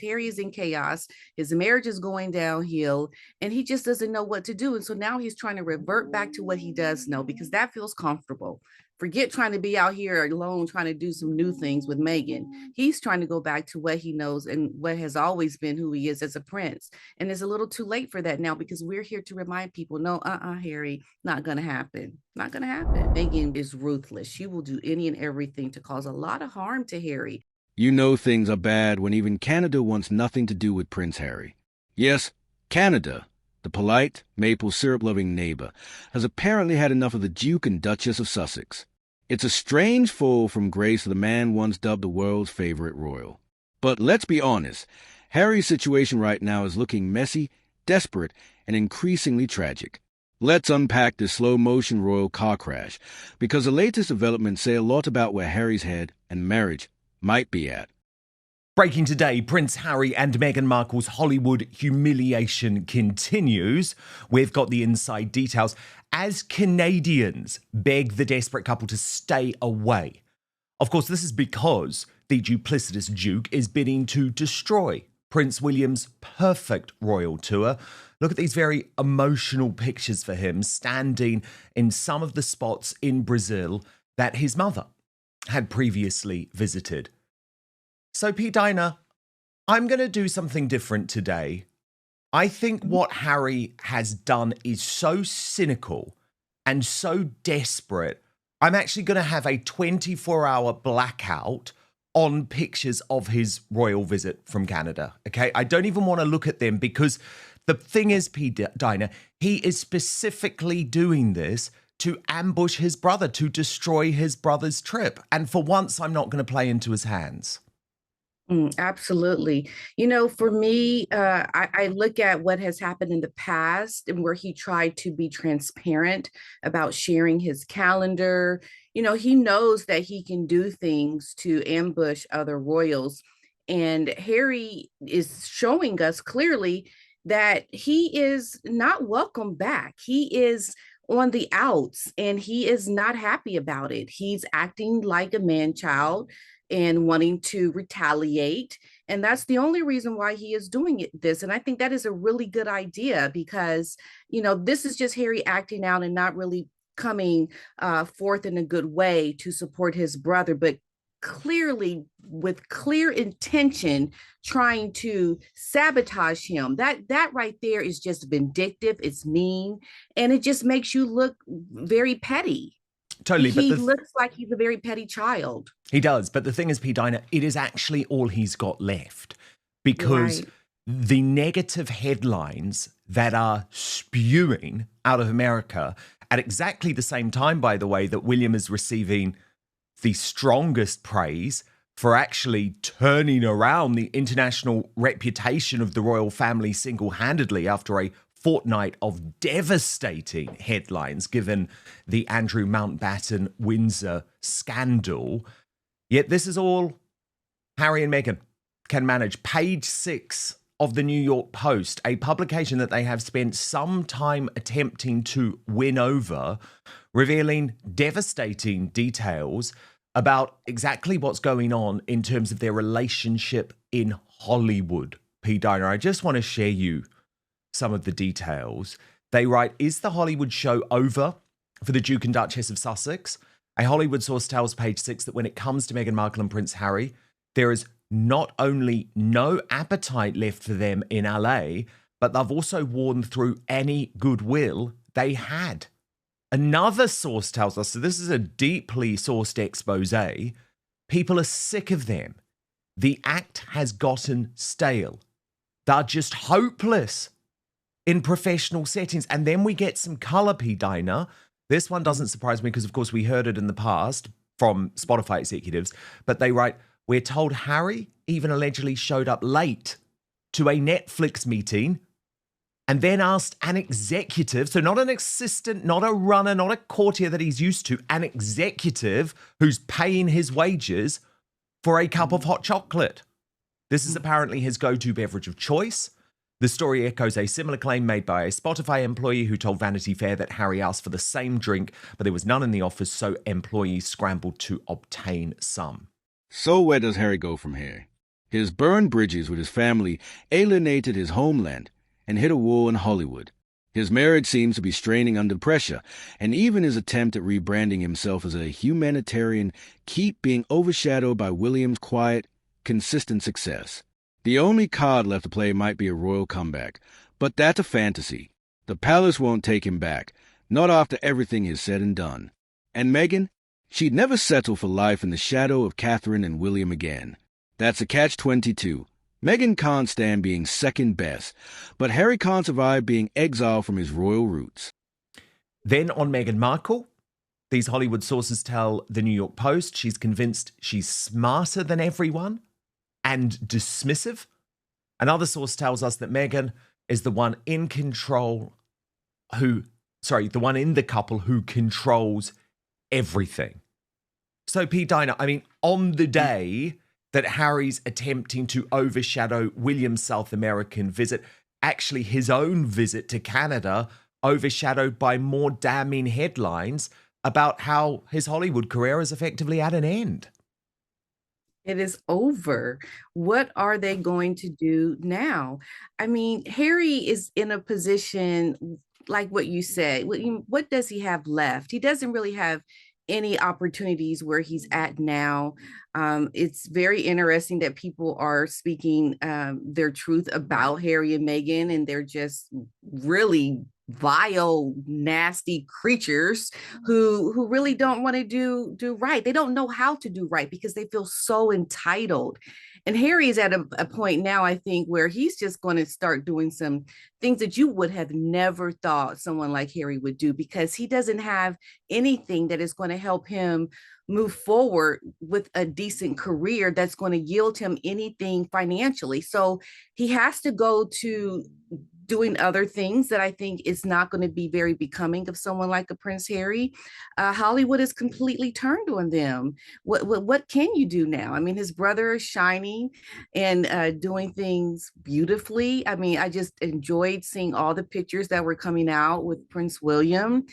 Harry is in chaos. His marriage is going downhill, and he just doesn't know what to do. And so now he's trying to revert back to what he does know because that feels comfortable. Forget trying to be out here alone, trying to do some new things with Meghan. He's trying to go back to what he knows and what has always been who he is as a prince. And it's a little too late for that now because we're here to remind people no, Harry, not going to happen. Not going to happen. Meghan is ruthless. She will do any and everything to cause a lot of harm to Harry. You know things are bad when even Canada wants nothing to do with Prince Harry. Yes, Canada, the polite, maple syrup-loving neighbor, has apparently had enough of the Duke and Duchess of Sussex. It's a strange fall from grace for the man once dubbed the world's favorite royal. But let's be honest, Harry's situation right now is looking messy, desperate, and increasingly tragic. Let's unpack this slow-motion royal car crash, because the latest developments say a lot about where Harry's head and marriage might be at. Breaking today, Prince Harry and Meghan Markle's Hollywood humiliation continues. We've got the inside details as Canadians beg the desperate couple to stay away. Of course, this is because the duplicitous Duke is bidding to destroy Prince William's perfect royal tour. Look at these very emotional pictures for him standing in some of the spots in Brazil that his mother had previously visited. So, P. Dinah, I'm going to do something different today. I think what Harry has done is so cynical and so desperate. I'm actually going to have a 24-hour blackout on pictures of his royal visit from Canada, okay? I don't even want to look at them because the thing is, P. Dinah, he is specifically doing this to ambush his brother, to destroy his brother's trip. And for once, I'm not going to play into his hands. Absolutely. You know, for me, I look at what has happened in the past and where he tried to be transparent about sharing his calendar. You know, he knows that he can do things to ambush other royals. And Harry is showing us clearly that he is not welcome back. He is on the outs and he is not happy about it. He's acting like a man child and wanting to retaliate. And that's the only reason why he is doing this. And I think that is a really good idea because, you know, this is just Harry acting out and not really coming forth in a good way to support his brother, but clearly with clear intention trying to sabotage him. That right there is just vindictive, it's mean, and it just makes you look very petty. Totally. He looks like he's a very petty child. He does. But the thing is, P. Dinah, it is actually all he's got left because the negative headlines that are spewing out of America at exactly the same time, by the way, that William is receiving the strongest praise for actually turning around the international reputation of the royal family single-handedly after a fortnight of devastating headlines given the Andrew Mountbatten Windsor scandal. Yet this is all Harry and Meghan can manage. Page 6 of the New York Post, a publication that they have spent some time attempting to win over, revealing devastating details about exactly what's going on in terms of their relationship in Hollywood. P. Dinah, I just want to share you some of the details. They write, is the Hollywood show over for the Duke and Duchess of Sussex? A Hollywood source tells Page 6 that when it comes to Meghan Markle and Prince Harry, there is not only no appetite left for them in LA, but they've also worn through any goodwill they had. Another source tells us, so this is a deeply sourced expose, people are sick of them. The act has gotten stale. They're just hopeless in professional settings. And then we get some colour, P. Dinah. This one doesn't surprise me because, of course, we heard it in the past from Spotify executives. But they write, we're told Harry even allegedly showed up late to a Netflix meeting and then asked an executive, so not an assistant, not a runner, not a courtier that he's used to, an executive who's paying his wages for a cup of hot chocolate. This is apparently his go-to beverage of choice. The story echoes a similar claim made by a Spotify employee who told Vanity Fair that Harry asked for the same drink, but there was none in the office, so employees scrambled to obtain some. So where does Harry go from here? His burned bridges with his family alienated his homeland and hit a wall in Hollywood. His marriage seems to be straining under pressure, and even his attempt at rebranding himself as a humanitarian keep being overshadowed by William's quiet, consistent success. The only card left to play might be a royal comeback, but that's a fantasy. The palace won't take him back, not after everything is said and done. And Meghan? She'd never settle for life in the shadow of Catherine and William again. That's a catch-22. Meghan can't stand being second best, but Harry can't survive being exiled from his royal roots. Then on Meghan Markle, these Hollywood sources tell the New York Post she's convinced she's smarter than everyone and dismissive. Another source tells us that Meghan is the one in the couple who controls everything. So, P. Dinah, I mean, on the day that Harry's attempting to overshadow William's South American visit, actually his own visit to Canada, overshadowed by more damning headlines about how his Hollywood career is effectively at an end. It is over. What are they going to do now? I mean, Harry is in a position like what you said. What does he have left? He doesn't really have any opportunities where he's at now. It's very interesting that people are speaking their truth about Harry and Meghan, and they're just really vile, nasty creatures who really don't want to do right. They don't know how to do right because they feel so entitled. And Harry is at a point now, I think, where he's just going to start doing some things that you would have never thought someone like Harry would do, because he doesn't have anything that is going to help him move forward with a decent career that's going to yield him anything financially. So he has to go to doing other things that I think is not going to be very becoming of someone like a Prince Harry. Hollywood is completely turned on them. What can you do now? I mean, his brother is shining and doing things beautifully. I mean, I just enjoyed seeing all the pictures that were coming out with Prince William.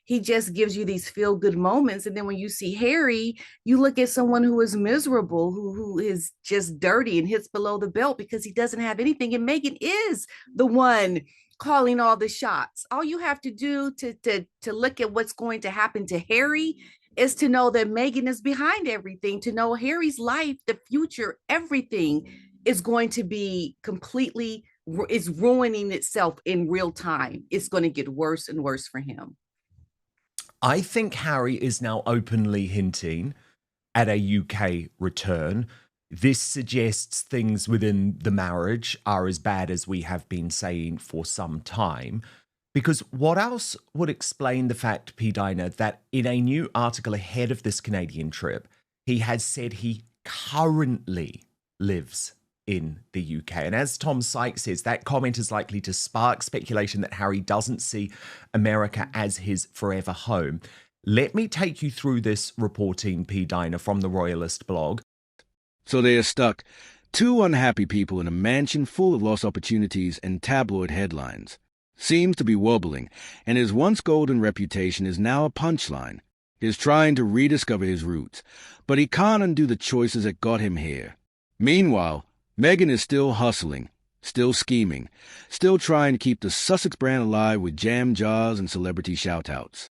He just gives you these feel good moments. And then when you see Harry, you look at someone who is miserable, who is just dirty and hits below the belt because he doesn't have anything. And Meghan is the one calling all the shots. All you have to do to look at what's going to happen to Harry is to know that Meghan is behind everything, to know Harry's life, the future, everything is going to be completely, is ruining itself in real time. It's going to get worse and worse for him. I think Harry is now openly hinting at a UK return. This suggests things within the marriage are as bad as we have been saying for some time. Because what else would explain the fact, P. Dinah, that in a new article ahead of this Canadian trip, he has said he currently lives in the UK. And as Tom Sykes says, that comment is likely to spark speculation that Harry doesn't see America as his forever home. Let me take you through this reporting, P. Dinah, from the Royalist blog. So they are stuck, two unhappy people in a mansion full of lost opportunities and tabloid headlines. Seems to be wobbling, and his once golden reputation is now a punchline. He's trying to rediscover his roots, but he can't undo the choices that got him here. Meanwhile, Meghan is still hustling, still scheming, still trying to keep the Sussex brand alive with jam jars and celebrity shout-outs.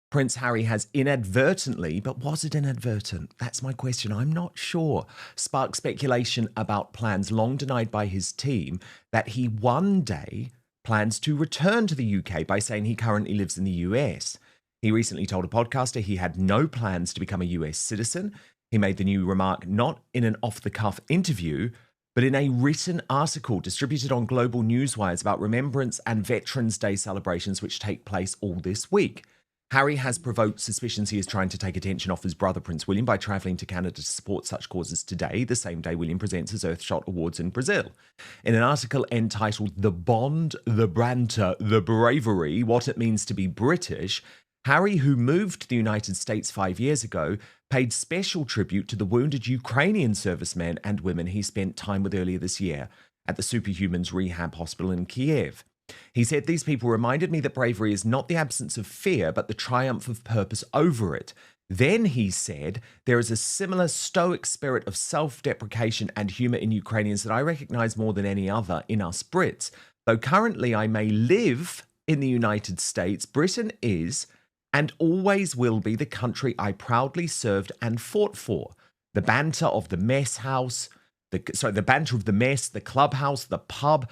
Prince Harry has inadvertently, but was it inadvertent? That's my question. I'm not sure. Sparked speculation about plans long denied by his team that he one day plans to return to the UK by saying he currently lives in the US. He recently told a podcaster he had no plans to become a US citizen. He made the new remark not in an off-the-cuff interview, but in a written article distributed on global newswires about Remembrance and Veterans Day celebrations which take place all this week. Harry has provoked suspicions he is trying to take attention off his brother Prince William by travelling to Canada to support such causes today, the same day William presents his Earthshot Awards in Brazil. In an article entitled The Bond, the Banter, the Bravery, What It Means to be British, Harry, who moved to the United States 5 years ago, paid special tribute to the wounded Ukrainian servicemen and women he spent time with earlier this year at the Superhumans Rehab Hospital in Kiev. He said, "These people reminded me that bravery is not the absence of fear, but the triumph of purpose over it. Then he said, there is a similar stoic spirit of self-deprecation and humor in Ukrainians that I recognize more than any other in us Brits. Though currently I may live in the United States, Britain is and always will be the country I proudly served and fought for. The banter of the mess house, the banter of the mess, the clubhouse, the pub,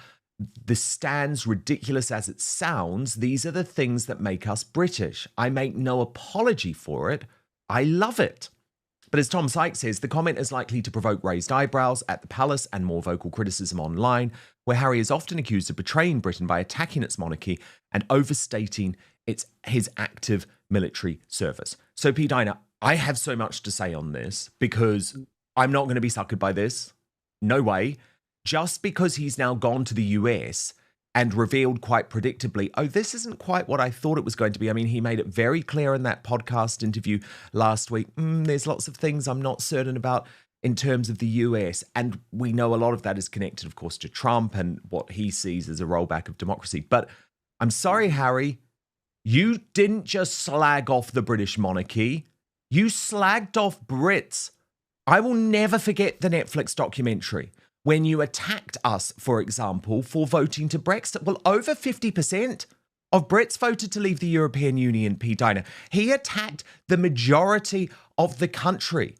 the stands, ridiculous as it sounds, these are the things that make us British. I make no apology for it. I love it. But as Tom Sykes says, the comment is likely to provoke raised eyebrows at the palace and more vocal criticism online, where Harry is often accused of betraying Britain by attacking its monarchy and overstating his active military service. So, P. Diner, I have so much to say on this because I'm not going to be suckered by this. No way. Just because he's now gone to the US and revealed quite predictably, oh, this isn't quite what I thought it was going to be. I mean, he made it very clear in that podcast interview last week, there's lots of things I'm not certain about in terms of the US. And we know a lot of that is connected, of course, to Trump and what he sees as a rollback of democracy. But I'm sorry, Harry, you didn't just slag off the British monarchy. You slagged off Brits. I will never forget the Netflix documentary when you attacked us, for example, for voting to Brexit. Well, over 50% of Brits voted to leave the European Union, P. Diner. He attacked the majority of the country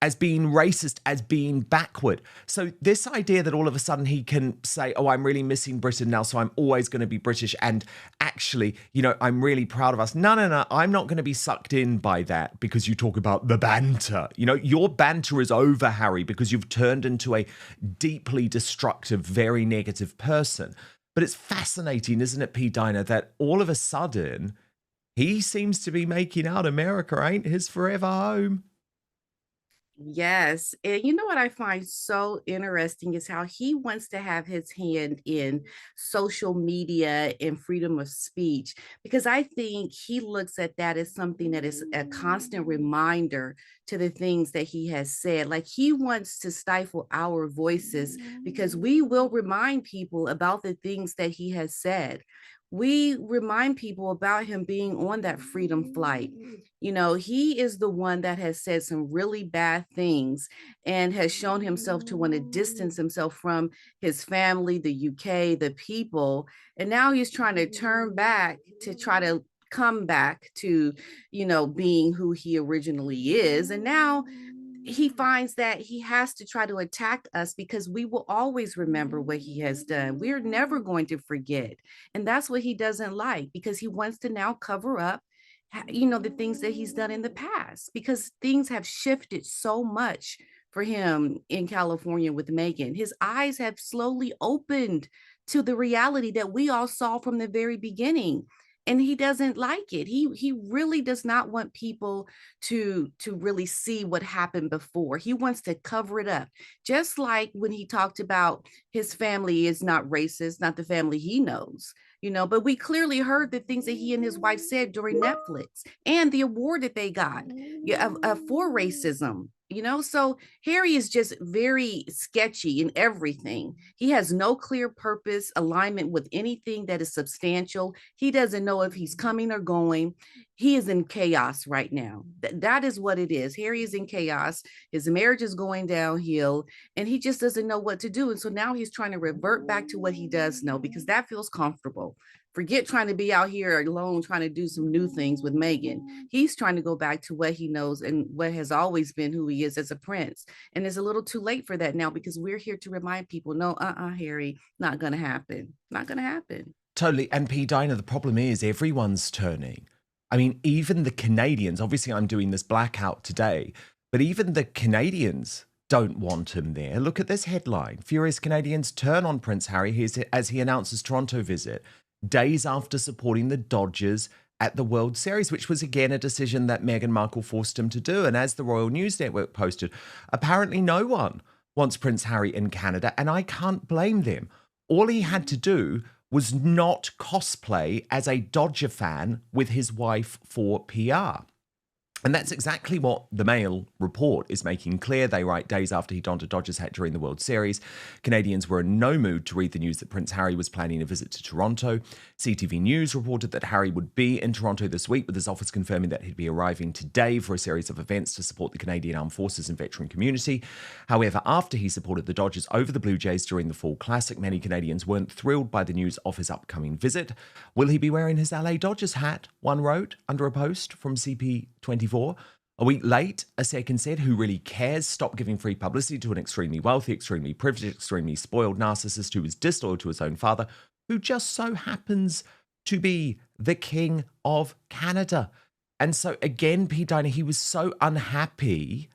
as being racist, as being backward. So this idea that all of a sudden he can say, oh, I'm really missing Britain now, so I'm always going to be British, and actually, I'm really proud of us. No, I'm not going to be sucked in by that because you talk about the banter. Your banter is over, Harry, because you've turned into a deeply destructive, very negative person. But it's fascinating, isn't it, P. Diner, that all of a sudden he seems to be making out America ain't his forever home. Yes. And you know what I find so interesting is how he wants to have his hand in social media and freedom of speech, because I think he looks at that as something that is a constant reminder to the things that he has said. Like he wants to stifle our voices because we will remind people about the things that he has said. We remind people about him being on that freedom flight. He is the one that has said some really bad things and has shown himself to want to distance himself from his family, the UK, the people. And now he's trying to turn back to try to come back to, being who he originally is. And now he finds that he has to try to attack us because we will always remember what he has done. We're never going to forget. And that's what he doesn't like, because he wants to now cover up the things that he's done in the past, because things have shifted so much for him in California with Meghan. His eyes have slowly opened to the reality that we all saw from the very beginning, and he doesn't like it. He really does not want people to really see what happened before. He wants to cover it up, just like when he talked about his family is not racist, not the family he knows. But we clearly heard the things that he and his wife said during Netflix and the award that they got, for racism. So Harry is just very sketchy in everything. He has no clear purpose, alignment with anything that is substantial. He doesn't know if he's coming or going. He is in chaos right now. That is what it is. Harry is in chaos. His marriage is going downhill, and he just doesn't know what to do. And so now he's trying to revert back to what he does know, because that feels comfortable. Forget trying to be out here alone, trying to do some new things with Meghan. He's trying to go back to what he knows and what has always been who he is as a prince. And it's a little too late for that now, because we're here to remind people, no, Harry, not going to happen. Not going to happen. Totally. And P. Diner, the problem is everyone's turning. I mean, even the Canadians, obviously I'm doing this blackout today, but even the Canadians don't want him there. Look at this headline. Furious Canadians turn on Prince Harry as he announces Toronto visit, days after supporting the Dodgers at the World Series, which was again a decision that Meghan Markle forced him to do. And as the Royal News Network posted, apparently no one wants Prince Harry in Canada, and I can't blame them. All he had to do was not cosplay as a Dodger fan with his wife for PR. And that's exactly what the Mail report is making clear. They write, days after he donned a Dodgers hat during the World Series, Canadians were in no mood to read the news that Prince Harry was planning a visit to Toronto. CTV News reported that Harry would be in Toronto this week, with his office confirming that he'd be arriving today for a series of events to support the Canadian Armed Forces and veteran community. However, after he supported the Dodgers over the Blue Jays during the Fall Classic, many Canadians weren't thrilled by the news of his upcoming visit. Will he be wearing his LA Dodgers hat? One wrote under a post from CP24. A week late, a second said, who really cares? Stop giving free publicity to an extremely wealthy, extremely privileged, extremely spoiled narcissist who is disloyal to his own father, who just so happens to be the King of Canada. And so again, Pete Diner, he was so unhappy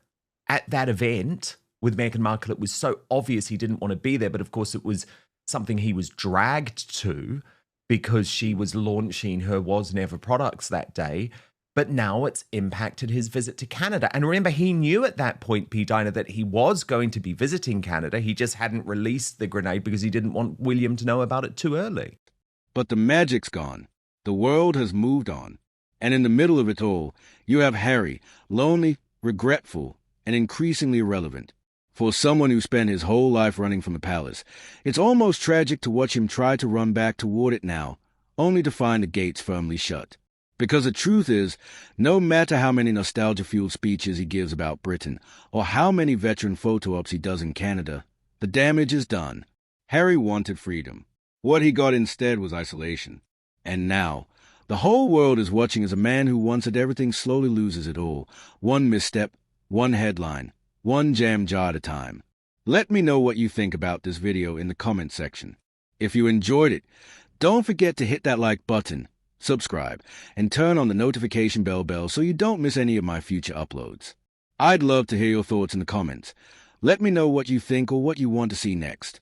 at that event with Meghan Markle. It was so obvious he didn't want to be there. But of course, it was something he was dragged to because she was launching her Was Never products that day. But now it's impacted his visit to Canada. And remember, he knew at that point, P. Diner, that he was going to be visiting Canada. He just hadn't released the grenade because he didn't want William to know about it too early. But the magic's gone. The world has moved on. And in the middle of it all, you have Harry, lonely, regretful, and increasingly irrelevant. For someone who spent his whole life running from the palace, it's almost tragic to watch him try to run back toward it now, only to find the gates firmly shut. Because the truth is, no matter how many nostalgia-fueled speeches he gives about Britain, or how many veteran photo ops he does in Canada, the damage is done. Harry wanted freedom. What he got instead was isolation. And now, the whole world is watching as a man who once had everything slowly loses it all. One misstep, one headline, one jam jar at a time. Let me know what you think about this video in the comment section. If you enjoyed it, don't forget to hit that like button, subscribe, and turn on the notification bell so you don't miss any of my future uploads. I'd love to hear your thoughts in the comments. Let me know what you think or what you want to see next.